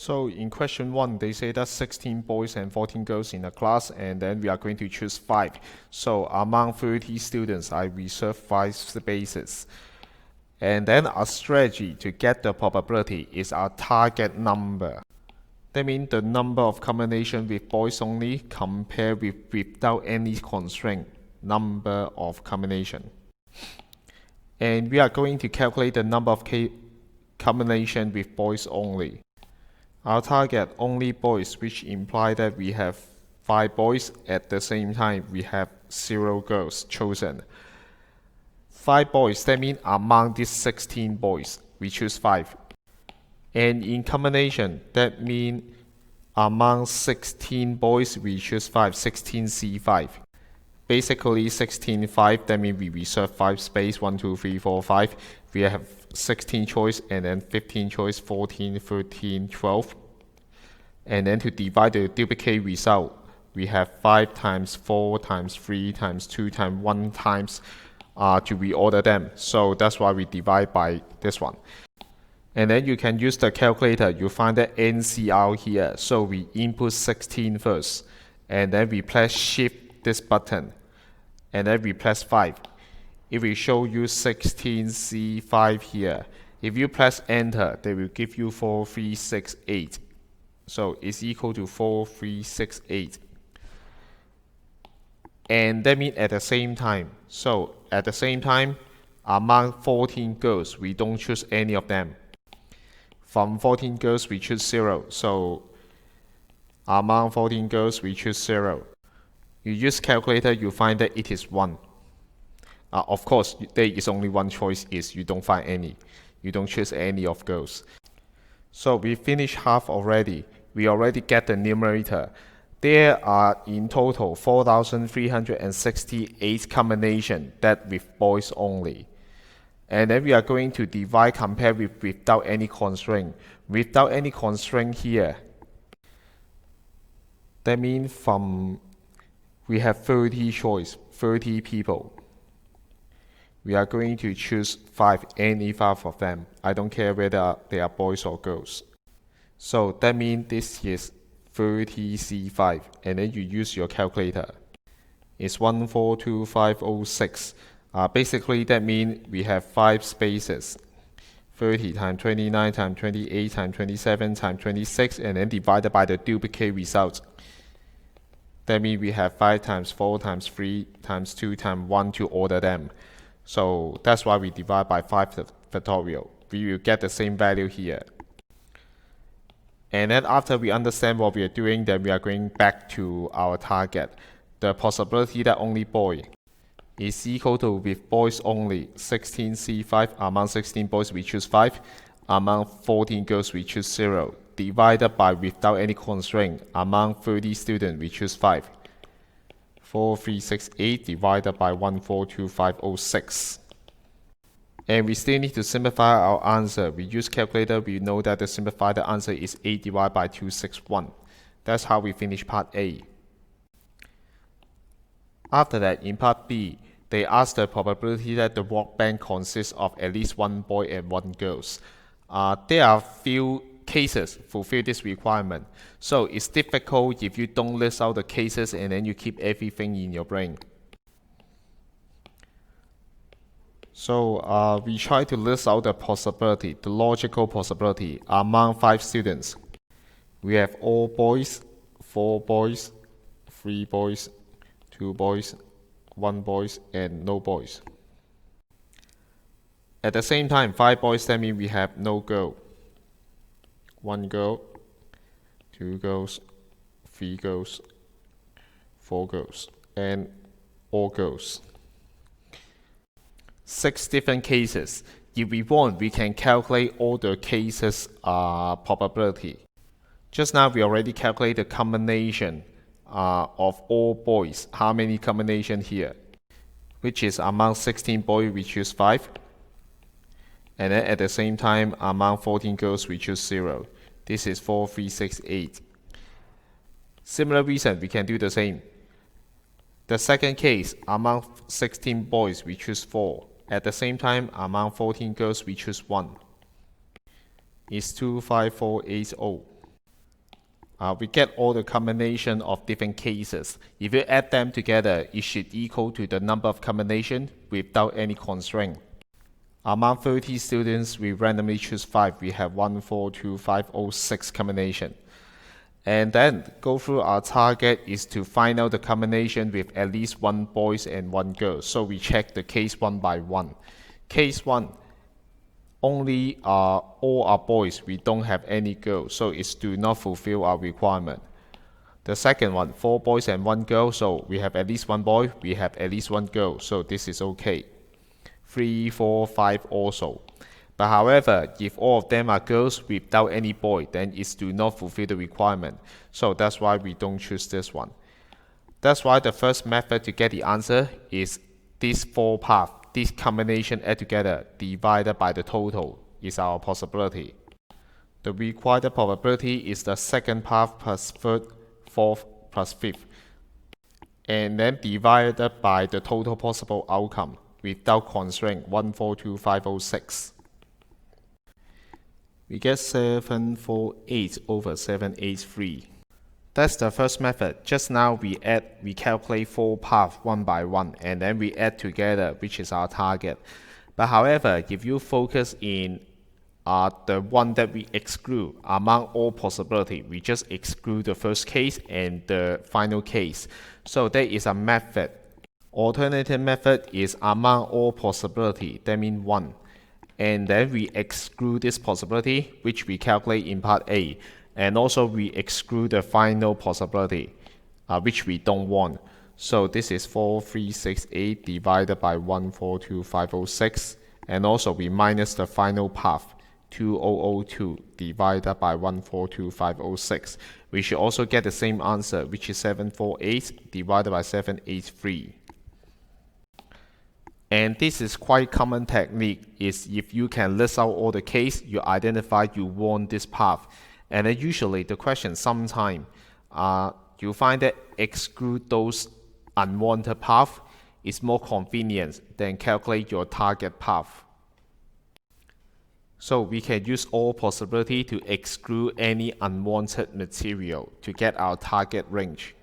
So in question 1, they say that 16 boys and 14 girls in a class, and then we are going to choose 5. So among 30 students, I reserve 5 spaces. And then our strategy to get the probability is our target number. That means the number of combination with boys only compared with without any constraint number of combination. And we are going to calculate the number of combination with boys only. Our target only boys, which imply that we have 5 boys. At the same time, we have 0 girls chosen. 5 boys, that means among these 16 boys, we choose 5. And in combination, that means among 16 boys, we choose 5, 16C5. Basically 16-5, that means we reserve 5 space, 1, 2, 3, 4, 5. We have 16 choice, and then 15 choice, 14, 13, 12. And then to divide the duplicate result, we have 5 times 4 times 3 times 2 times 1 times to reorder them. So that's why we divide by this one. And then you can use the calculator. You find the nCr here. So we input 16 first, and then we press shift this button, and then we press 5. It will show you 16C5 here. If you press enter, they will give you 4368. So it's equal to 4368. And that means at the same time. So at the same time, among 14 girls, we don't choose any of them. From 14 girls, we choose 0. So among 14 girls, we choose 0. You use calculator, you find that it is 1. Of course, there is only one choice, is you don't find any. You don't choose any of girls. So we finished half already. We already get the numerator. There are in total 4,368 combinations that with boys only. And then we are going to divide compare with without any constraint. Without any constraint here, that means we have 30 choice, 30 people. We are going to choose 5, any 5 of them. I don't care whether they are boys or girls. So that means this is 30C5, and then you use your calculator. It's 142506. Basically, that means we have 5 spaces. 30 times 29 times 28 times 27 times 26, and then divided by the duplicate result. That means we have 5 times 4 times 3 times 2 times 1 to order them. So that's why we divide by 5 factorial. We will get the same value here. And then after we understand what we are doing, then we are going back to our target. The possibility that only boy is equal to with boys only 16C5. Among 16 boys, we choose 5. Among 14 girls, we choose 0. Divided by without any constraint. Among 30 students, we choose 5. 4368 divided by 142506. And we still need to simplify our answer. We use calculator. We know that the simplified answer is 8 divided by 261. That's how we finish part A. After that, in part B, they ask the probability that the work band consists of at least 1 boy and 1 girl. There are few cases fulfill this requirement. So it's difficult if you don't list out the cases and then you keep everything in your brain. So we try to list out the possibility, the logical possibility among 5 students. We have all boys, 4 boys, 3 boys, 2 boys, 1 boys, and no boys. At the same time, 5 boys, that means we have no girl. 1 girl, 2 girls, 3 girls, 4 girls, and all girls. 6 different cases. If we want, we can calculate all the cases probability. Just now we already calculated the combination of all boys. How many combinations here? Which is among 16 boys, we choose 5. And then at the same time, among 14 girls, we choose 0. This is 4368. Similar reason, we can do the same. The second case, among 16 boys, we choose 4. At the same time, among 14 girls, we choose 1. It's 25480. we get all the combination of different cases. If you add them together, it should equal to the number of combination without any constraint. Among 30 students, we randomly choose 5. We have 1, 4, 2, 5, 6 combination. And then go through our target is to find out the combination with at least 1 boy and 1 girl. So we check the case one by one. Case 1, only all are boys, we don't have any girls, so it do not fulfill our requirement. The second one, 4 boys and 1 girl, so we have at least 1 boy, we have at least 1 girl, so this is okay. 3, 4, 5 also. But however, if all of them are girls without any boy, then it do not fulfill the requirement. So that's why we don't choose this one. That's why the first method to get the answer is these 4 paths. This combination add together divided by the total is our possibility. The required probability is the second path plus third, fourth plus fifth, and then divided by the total possible outcome without constraint 142506. We get 748 over 783. That's the first method. Just now we calculate 4 paths one by one, and then we add together, which is our target. But however, if you focus in the one that we exclude among all possibility, we just exclude the first case and the final case. So there is a method. Alternative method is among all possibility, that means 1. And then we exclude this possibility, which we calculate in part A. And also we exclude the final possibility, which we don't want. So this is 4368 divided by 142506. And also we minus the final path, 2002 divided by 142506. We should also get the same answer, which is 748 divided by 783. And this is quite common technique, is if you can list out all the case, you identify you want this path. And then usually the question sometimes you find that exclude those unwanted path is more convenient than calculate your target path. So we can use all possibility to exclude any unwanted material to get our target range.